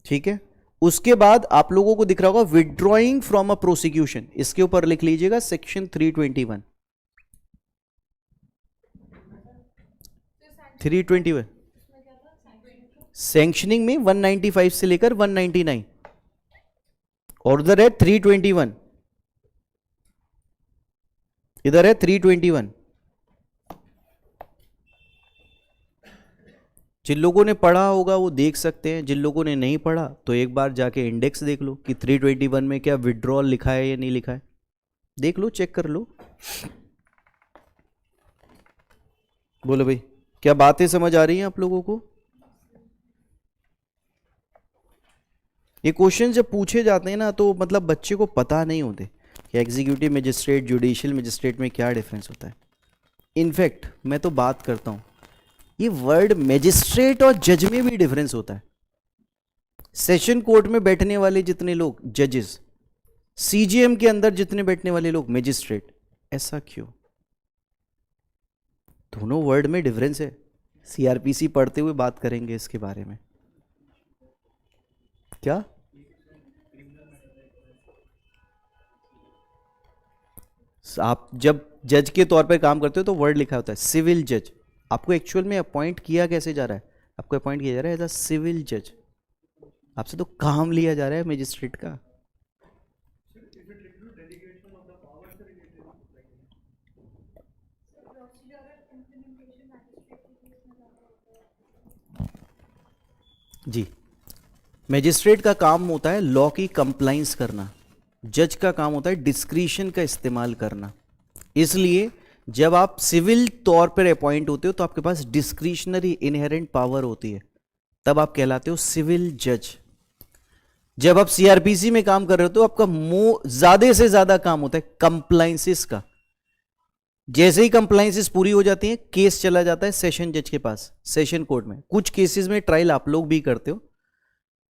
[SPEAKER 1] ठीक है। उसके बाद आप लोगों को दिख रहा होगा विड्रॉइंग फ्रॉम अ प्रोसिक्यूशन, इसके ऊपर लिख लीजिएगा सेक्शन 321। 321 सैंक्शनिंग में 195 से लेकर 199 और उधर है 321, इधर है 321। जिन लोगों ने पढ़ा होगा वो देख सकते हैं, जिन लोगों ने नहीं पढ़ा तो एक बार जाके इंडेक्स देख लो कि 321 में क्या विड्रॉल लिखा है या नहीं लिखा है, देख लो, चेक कर लो। बोलो भाई, क्या बातें समझ आ रही हैं आप लोगों को? ये क्वेश्चन जब पूछे जाते हैं ना तो मतलब बच्चे को पता नहीं होते कि एग्जीक्यूटिव मजिस्ट्रेट जुडिशियल मजिस्ट्रेट में क्या डिफरेंस होता है। इनफैक्ट मैं तो बात करता हूं, ये वर्ड मजिस्ट्रेट और जज में भी डिफरेंस होता है। सेशन कोर्ट में बैठने वाले जितने लोग जजेस, सीजीएम के अंदर जितने बैठने वाले लोग मजिस्ट्रेट, ऐसा क्यों? दोनों वर्ड में डिफरेंस है। सीआरपीसी पढ़ते हुए बात करेंगे इसके बारे में। क्या आप जब जज के तौर पर काम करते हो तो वर्ड लिखा होता है सिविल जज। आपको एक्चुअल में अपॉइंट किया कैसे जा रहा है? आपको अपॉइंट किया जा रहा है एज अ सिविल जज, आपसे तो काम लिया जा रहा है मजिस्ट्रेट का। जी, मजिस्ट्रेट का काम होता है लॉ की कंप्लाइंस करना, जज का काम होता है डिस्क्रिशन का इस्तेमाल करना। इसलिए जब आप सिविल तौर पर अपॉइंट होते हो तो आपके पास डिस्क्रिशनरी इनहेरेंट पावर होती है, तब आप कहलाते हो सिविल जज। जब आप सीआरपीसी में काम कर रहे हो तो आपका ज्यादा से ज्यादा काम होता है कंप्लाइंसेस का। जैसे ही कंप्लाइंसेस पूरी हो जाती हैं केस चला जाता है सेशन जज के पास, सेशन कोर्ट में। कुछ केसेस में ट्रायल आप लोग भी करते हो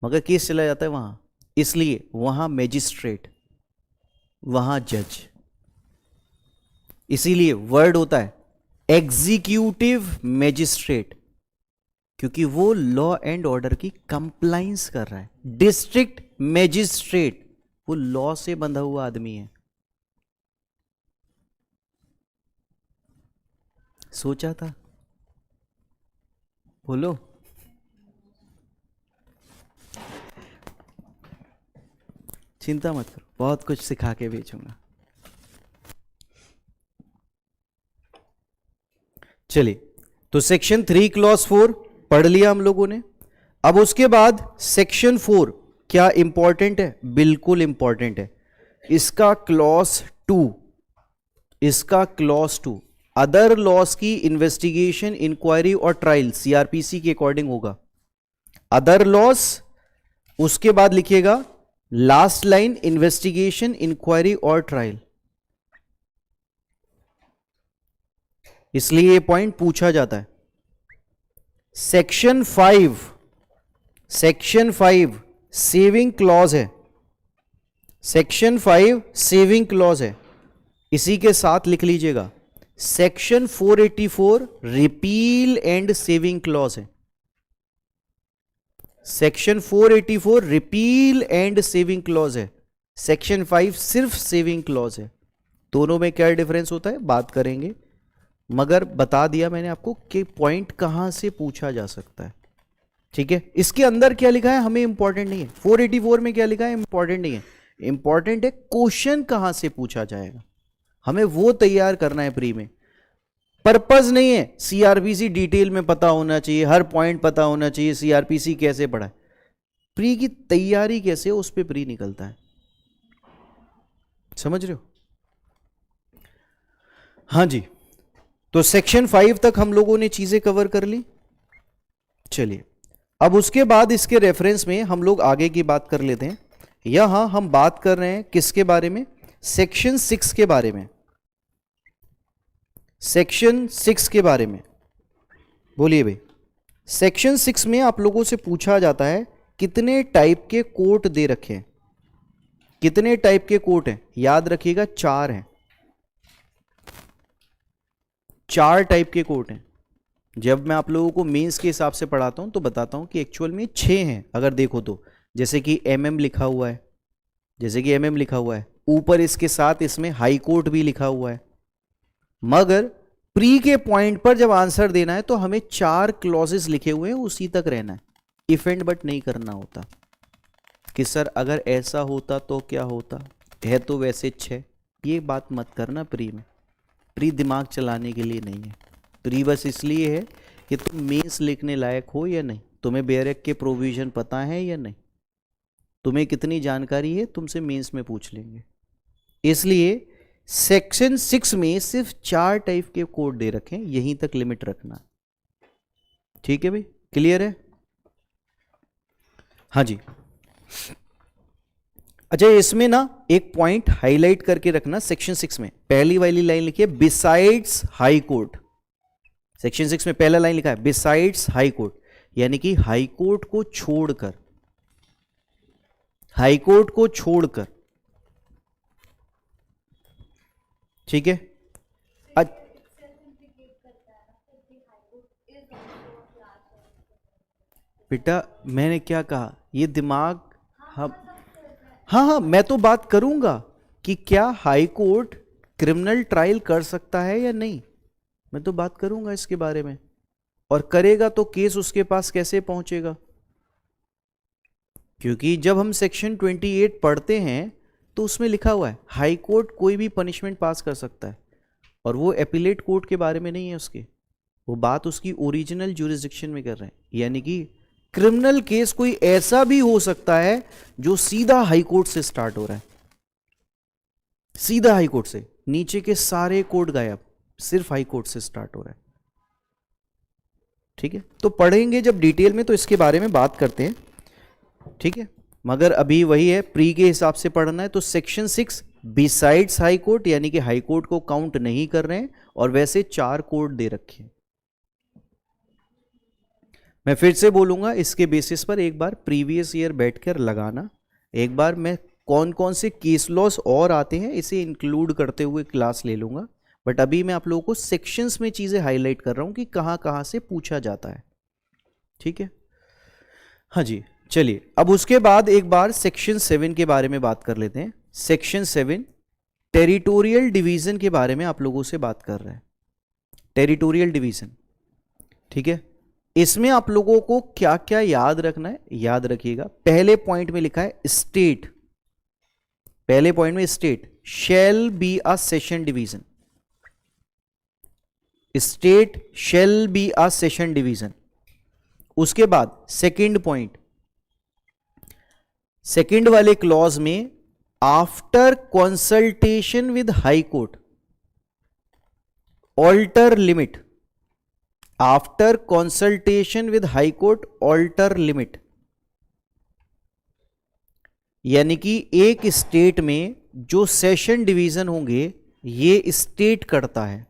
[SPEAKER 1] मगर केस चला जाता है वहां, इसलिए वहां मैजिस्ट्रेट, वहां जज। इसीलिए वर्ड होता है एग्जीक्यूटिव मैजिस्ट्रेट, क्योंकि वो लॉ एंड ऑर्डर की कंप्लाइंस कर रहा है। डिस्ट्रिक्ट मैजिस्ट्रेट वो लॉ से बंधा हुआ आदमी है। सोचा था, बोलो। चिंता मत करो, बहुत कुछ सिखा के भेजूंगा। चलिए, तो सेक्शन 3 क्लॉज 4 पढ़ लिया हम लोगों ने। अब उसके बाद सेक्शन 4 क्या इंपॉर्टेंट है? बिल्कुल इंपॉर्टेंट है। इसका क्लॉज 2, इसका क्लॉज 2 अदर लॉस की इन्वेस्टिगेशन, इंक्वायरी और ट्रायल सीआरपीसी के अकॉर्डिंग होगा। अदर लॉस, उसके बाद लिखिएगा लास्ट लाइन इन्वेस्टिगेशन, इंक्वायरी और ट्रायल। इसलिए ये पॉइंट पूछा जाता है। सेक्शन 5, सेक्शन 5 सेविंग क्लॉज है। सेक्शन 5 सेविंग क्लॉज है। इसी के साथ लिख लीजिएगा section 484 repeal and saving clause है। Section 484 repeal and saving clause है। सेक्शन 5 सिर्फ सेविंग क्लॉज है। दोनों में क्या डिफरेंस होता है बात करेंगे, मगर बता दिया मैंने आपको कि पॉइंट कहां से पूछा जा सकता है। ठीक है, इसके अंदर क्या लिखा है हमें इंपॉर्टेंट नहीं है। 484 में क्या लिखा है इंपॉर्टेंट नहीं है। इंपॉर्टेंट है क्वेश्चन कहां से पूछा जाएगा, हमें वो तैयार करना है प्री में। पर्पस नहीं है सीआरपीसी डिटेल में पता होना चाहिए, हर पॉइंट पता होना चाहिए, सीआरपीसी कैसे पढ़ा है। प्री की तैयारी कैसे हो उस पर प्री निकलता है, समझ रहे हो? हाँ जी, तो सेक्शन 5 तक हम लोगों ने चीजें कवर कर ली। चलिए, अब उसके बाद इसके रेफरेंस में हम लोग आगे की बात कर लेते हैं। यहां हम बात कर रहे हैं किसके बारे में? सेक्शन 6 के बारे में। सेक्शन 6 के बारे में बोलिए भाई। सेक्शन 6 में आप लोगों से पूछा जाता है कितने टाइप के कोर्ट दे रखे हैं। कितने टाइप के कोर्ट हैं? याद रखिएगा 4 हैं। 4 टाइप के कोर्ट हैं। जब मैं आप लोगों को मेंस के हिसाब से पढ़ाता हूं तो बताता हूं कि एक्चुअल में 6 हैं अगर देखो तो। जैसे कि एमएम लिखा हुआ है, जैसे कि एमएम लिखा हुआ है, ऊपर इसके साथ इसमें हाई कोर्ट भी लिखा हुआ है। मगर प्री के पॉइंट पर जब आंसर देना है तो हमें 4 क्लॉजेस लिखे हुए हैं, उसी तक रहना है, इफ एंड बट नहीं करना होता कि सर अगर ऐसा होता तो क्या होता है, तो वैसे 6। ये बात मत करना प्री में। प्री दिमाग चलाने के लिए नहीं है। प्री बस इसलिए है कि तुम मेंस लिखने लायक हो या नहीं, तुम्हें बेरेक के प्रोविजन पता है या नहीं, तुम्हें कितनी जानकारी है तुमसे मेंस में पूछ लेंगे। इसलिए सेक्शन 6 में सिर्फ 4 टाइप के कोड दे रखे हैं, यहीं तक लिमिट रखना। ठीक है भाई, क्लियर है? हाँ जी। अच्छा, इसमें ना एक पॉइंट हाईलाइट करके रखना। सेक्शन 6 में पहली वाली लाइन लिखी है बिसाइड्स हाई कोर्ट। सेक्शन 6 में पहला लाइन लिखा है बिसाइड्स हाई कोर्ट, यानी कि हाई कोर्ट को छोड़कर, हाई कोर्ट को छोड़कर। ठीक है, बेटा मैंने क्या कहा, ये दिमाग हम, हाँ, मैं तो बात करूंगा कि क्या हाई कोर्ट क्रिमिनल ट्रायल कर सकता है या नहीं, मैं तो बात करूंगा इसके बारे में। और करेगा तो केस उसके पास कैसे पहुंचेगा? क्योंकि जब हम सेक्शन 28 पढ़ते हैं तो उसमें लिखा हुआ है हाई कोर्ट कोई भी पनिशमेंट पास कर सकता है, और वो एपिलेट कोर्ट के बारे में नहीं है उसकी, वो बात उसकी ओरिजिनल ज्यूरिसडिक्शन में कर रहे हैं। यानी कि क्रिमिनल केस कोई ऐसा भी हो सकता है जो सीधा हाई कोर्ट से स्टार्ट हो रहा है, सीधा हाई कोर्ट से, नीचे के सारे कोर्ट गायब, सिर्फ हाई कोर्ट से स्टार्ट हो रहा है। ठीक है, तो पढ़ेंगे जब डिटेल में तो इसके बारे में बात करते हैं। ठीक है, मगर अभी वही है, प्री के हिसाब से पढ़ना है। तो सेक्शन 6 बिसाइड्स हाई कोर्ट, यानी कि हाई कोर्ट को काउंट नहीं कर रहे हैं, और वैसे 4 कोर्ट दे रखे हैं। मैं फिर से बोलूंगा, इसके बेसिस पर एक बार प्रीवियस ईयर बैठकर लगाना, एक बार मैं कौन कौन से केस लॉस और आते हैं इसे इंक्लूड करते हुए क्लास ले लूंगा। बट अभी मैं आप लोगों को सेक्शंस में चीजें हाईलाइट कर रहा हूं कि कहां कहां से पूछा जाता है। ठीक है, हाँ जी। चलिए, अब उसके बाद एक बार सेक्शन 7 के बारे में बात कर लेते हैं। सेक्शन 7 टेरिटोरियल डिवीजन के बारे में आप लोगों से बात कर रहे हैं। Territorial division. ठीक है, इसमें आप लोगों को क्या क्या याद रखना है, याद रखिएगा। पहले पॉइंट में लिखा है स्टेट, पहले पॉइंट में state shall be a session division, state shall be a session division. उसके बाद सेकंड पॉइंट, सेकंड वाले क्लॉज में after consultation with high court alter limit, after consultation with high court alter limit, यानी कि एक state में जो session division होंगे ये स्टेट करता है,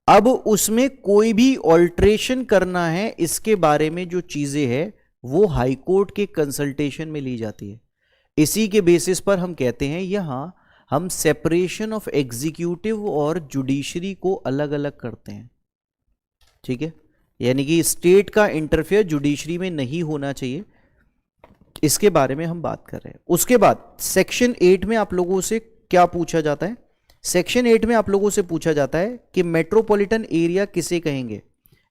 [SPEAKER 1] अब उसमें कोई भी ऑल्ट्रेशन करना है इसके बारे में जो चीजें हैं वो हाई कोर्ट के कंसल्टेशन में ली जाती है। इसी के बेसिस पर हम कहते हैं यहां हम सेपरेशन ऑफ एग्जीक्यूटिव और जुडिशरी को अलग अलग करते हैं। ठीक है, यानी कि स्टेट का इंटरफेयर जुडिशरी में नहीं होना चाहिए, इसके बारे में हम बात कर रहे हैं। उसके बाद सेक्शन 8 में आप लोगों से क्या पूछा जाता है, सेक्शन 8 में आप लोगों से पूछा जाता है कि मेट्रोपॉलिटन एरिया किसे कहेंगे।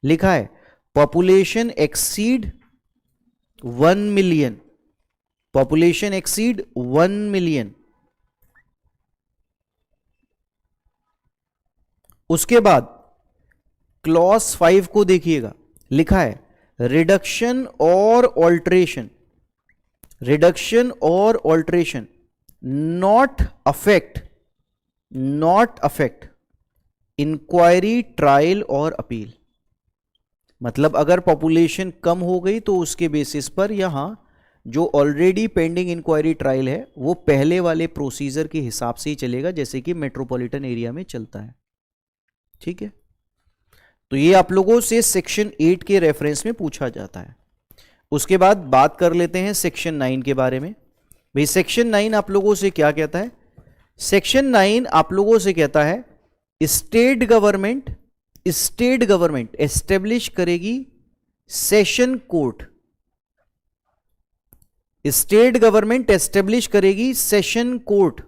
[SPEAKER 1] लिखा है population exceed 1 million, population exceed 1 million. उसके बाद क्लॉज 5 को देखिएगा, लिखा है रिडक्शन और ऑल्ट्रेशन, रिडक्शन और alteration not affect, not affect inquiry, trial और अपील। मतलब अगर पॉपुलेशन कम हो गई तो उसके बेसिस पर यहां जो ऑलरेडी पेंडिंग इंक्वायरी ट्रायल है वो पहले वाले प्रोसीजर के हिसाब से ही चलेगा जैसे कि मेट्रोपॉलिटन एरिया में चलता है। ठीक है, तो ये आप लोगों से सेक्शन 8 के रेफरेंस में पूछा जाता है। उसके बाद बात कर लेते हैं सेक्शन 9 के बारे में। भाई सेक्शन 9 आप लोगों से क्या कहता है, सेक्शन 9 आप लोगों से कहता है state government, state government establish करेगी session court, state government establish करेगी सेशन कोर्ट।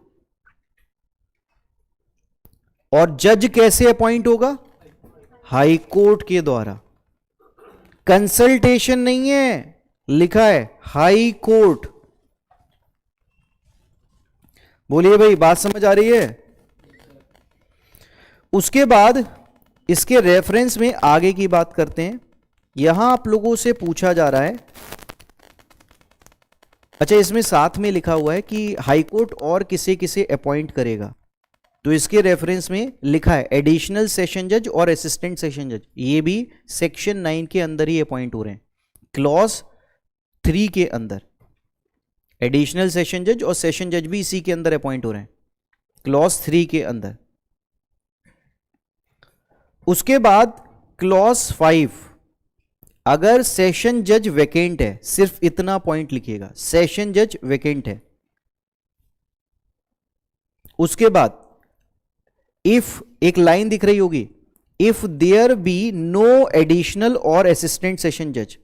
[SPEAKER 1] और जज कैसे अपॉइंट होगा, हाई कोर्ट के द्वारा। कंसल्टेशन नहीं है, लिखा है हाई कोर्ट। बोलिए भाई, बात समझ आ रही है। उसके बाद इसके रेफरेंस में आगे की बात करते हैं। यहां आप लोगों से पूछा जा रहा है, अच्छा इसमें साथ में लिखा हुआ है कि हाई कोर्ट और किसे किसे अपॉइंट करेगा, तो इसके रेफरेंस में लिखा है एडिशनल सेशन जज और असिस्टेंट सेशन जज, ये भी सेक्शन 9 के अंदर ही अपॉइंट हो रहे हैं, क्लॉज 3 के अंदर। एडिशनल सेशन जज और सेशन जज भी इसी के अंदर अपॉइंट हो रहे हैं, क्लॉज 3 के अंदर। उसके बाद क्लॉज 5, अगर सेशन जज वैकेंट है, सिर्फ इतना पॉइंट लिखिएगा, सेशन जज वैकेंट है। उसके बाद इफ, एक लाइन दिख रही होगी, if there be no additional और असिस्टेंट सेशन जज,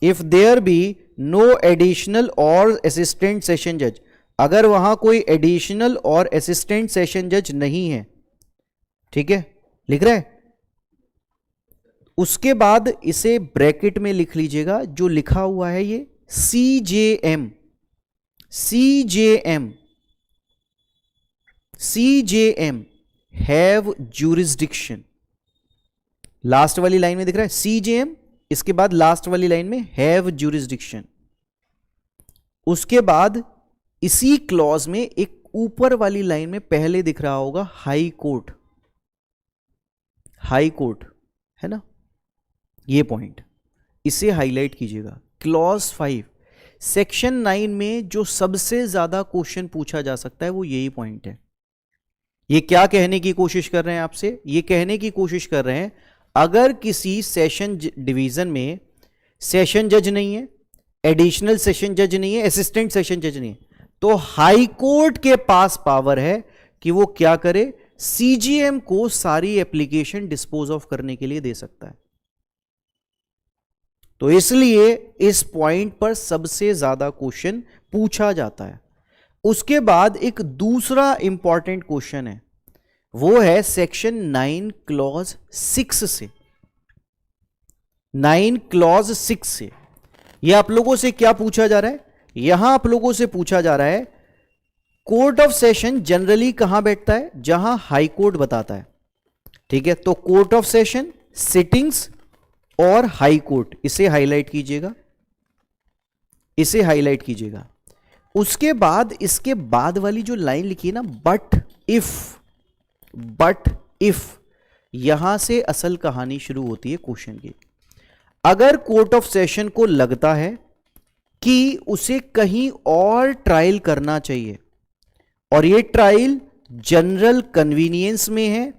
[SPEAKER 1] if there be no additional और असिस्टेंट सेशन जज, अगर वहां कोई एडिशनल और असिस्टेंट सेशन जज नहीं है, ठीक है, लिख रहा है। उसके बाद इसे ब्रैकेट में लिख लीजिएगा, जो लिखा हुआ है ये CJM, CJM, CJM have jurisdiction. Last वाली लाइन में दिख रहा है CJM, इसके बाद लास्ट वाली लाइन में हैव जुरिस्डिक्शन। उसके बाद इसी क्लॉज में एक ऊपर वाली लाइन में पहले दिख रहा होगा हाई कोर्ट, हाई कोर्ट है ना, ये पॉइंट इसे हाईलाइट कीजिएगा। क्लॉज 5 सेक्शन 9 में जो सबसे ज्यादा क्वेश्चन पूछा जा सकता है वो यही पॉइंट है। ये क्या कहने की कोशिश कर रहे हैं आपसे, ये कहने की कोशिश कर रहे हैं अगर किसी सेशन डिवीजन में सेशन जज नहीं है, एडिशनल सेशन जज नहीं है, असिस्टेंट सेशन जज नहीं है, तो हाई कोर्ट के पास पावर है कि वो क्या करे, CJM को सारी एप्लीकेशन डिस्पोज ऑफ करने के लिए दे सकता है। तो इसलिए इस पॉइंट पर सबसे ज्यादा क्वेश्चन पूछा जाता है। उसके बाद एक दूसरा इंपॉर्टेंट क्वेश्चन है, वो है सेक्शन 9 क्लॉज 6 से। 9 क्लॉज 6 से ये आप लोगों से क्या पूछा जा रहा है? यहां आप लोगों से पूछा जा रहा है कोर्ट ऑफ सेशन जनरली कहां बैठता है? जहां हाई कोर्ट बताता है। ठीक है, तो कोर्ट ऑफ सेशन, सिटिंग्स और हाई कोर्ट, इसे हाईलाइट कीजिएगा, इसे हाईलाइट कीजिएगा। उसके बाद इसके बाद वाली जो लाइन लिखी है ना, बट इफ, यहां से असल कहानी शुरू होती है क्वेश्चन की। अगर कोर्ट ऑफ सेशन को लगता है कि उसे कहीं और ट्रायल करना चाहिए और ये ट्रायल जनरल कन्वीनियंस में है,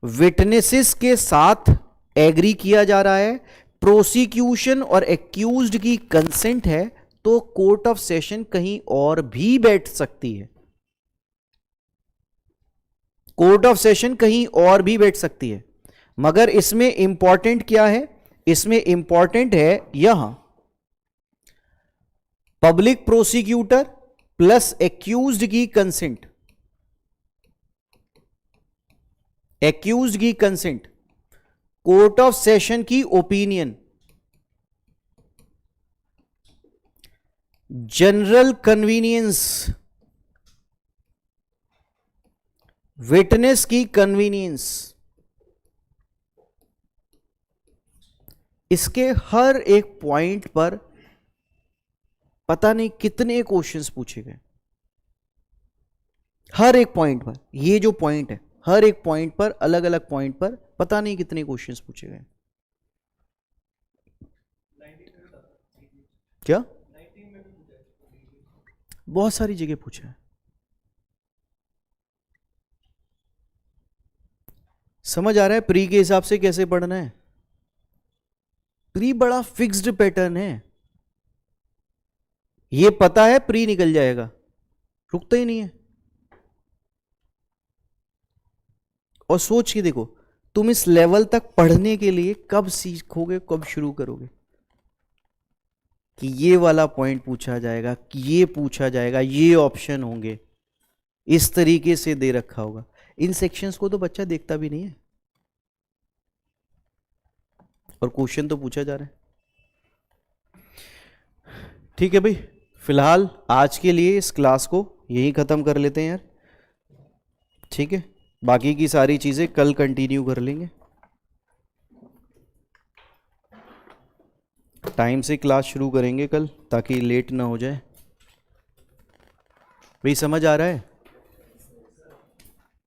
[SPEAKER 1] विटनेसेस के साथ एग्री किया जा रहा है, प्रोसिक्यूशन और एक्यूज्ड की कंसेंट है, तो कोर्ट ऑफ सेशन कहीं और भी बैठ सकती है। कोर्ट ऑफ सेशन कहीं और भी बैठ सकती है, मगर इसमें इंपॉर्टेंट क्या है? इसमें इंपॉर्टेंट है यहां पब्लिक प्रोसिक्यूटर प्लस एक्यूज्ड की कंसेंट, एक्यूज्ड की कंसेंट, कोर्ट ऑफ सेशन की ओपिनियन, जनरल कन्वीनियंस, विटनेस की कन्वीनियंस, इसके हर एक पॉइंट पर पता नहीं कितने क्वेश्चंस पूछे गए। हर एक पॉइंट पर, ये जो पॉइंट है, हर एक पॉइंट पर, अलग अलग पॉइंट पर पता नहीं कितने क्वेश्चंस पूछे गए। क्या? बहुत सारी जगह पूछा है। समझ आ रहा है प्री के हिसाब से कैसे पढ़ना है? प्री बड़ा फिक्स्ड पैटर्न है, ये पता है प्री निकल जाएगा, रुकता ही नहीं है। और सोच के देखो, तुम इस लेवल तक पढ़ने के लिए कब सीखोगे, कब शुरू करोगे कि ये वाला पॉइंट पूछा जाएगा, कि ये पूछा जाएगा, ये ऑप्शन होंगे, इस तरीके से दे रखा होगा। इन सेक्शंस को तो बच्चा देखता भी नहीं है और क्वेश्चन तो पूछा जा रहा है। ठीक है भाई, फिलहाल आज के लिए इस क्लास को यही खत्म कर लेते हैं यार। ठीक है, बाकी की सारी चीजें कल कंटिन्यू कर लेंगे। टाइम से क्लास शुरू करेंगे कल, ताकि लेट ना हो जाए। भाई समझ आ रहा है?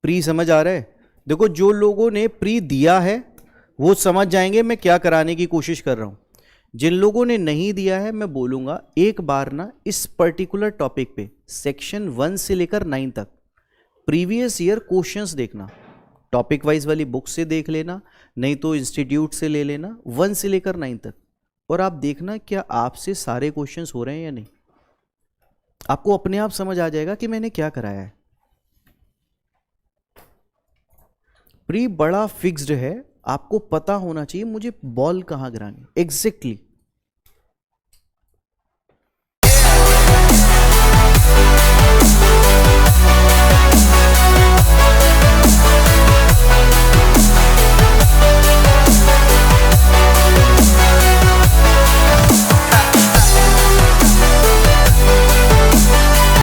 [SPEAKER 1] प्री समझ आ रहा है? देखो, जो लोगों ने प्री दिया है वो समझ जाएंगे मैं क्या कराने की कोशिश कर रहा हूं। जिन लोगों ने नहीं दिया है, मैं बोलूंगा एक बार ना इस पर्टिकुलर टॉपिक पे सेक्शन 1 से लेकर 9 तक प्रीवियस ईयर क्वेश्चंस देखना, टॉपिक वाइज वाली बुक से देख लेना, नहीं तो इंस्टीट्यूट से ले लेना, 1 से लेकर 9 तक, और आप देखना क्या आपसे सारे क्वेश्चंस हो रहे हैं या नहीं। आपको अपने आप समझ आ जाएगा कि मैंने क्या कराया है। प्री बड़ा फिक्स्ड है, आपको पता होना चाहिए मुझे बॉल कहां गिरानी एग्जैक्टली।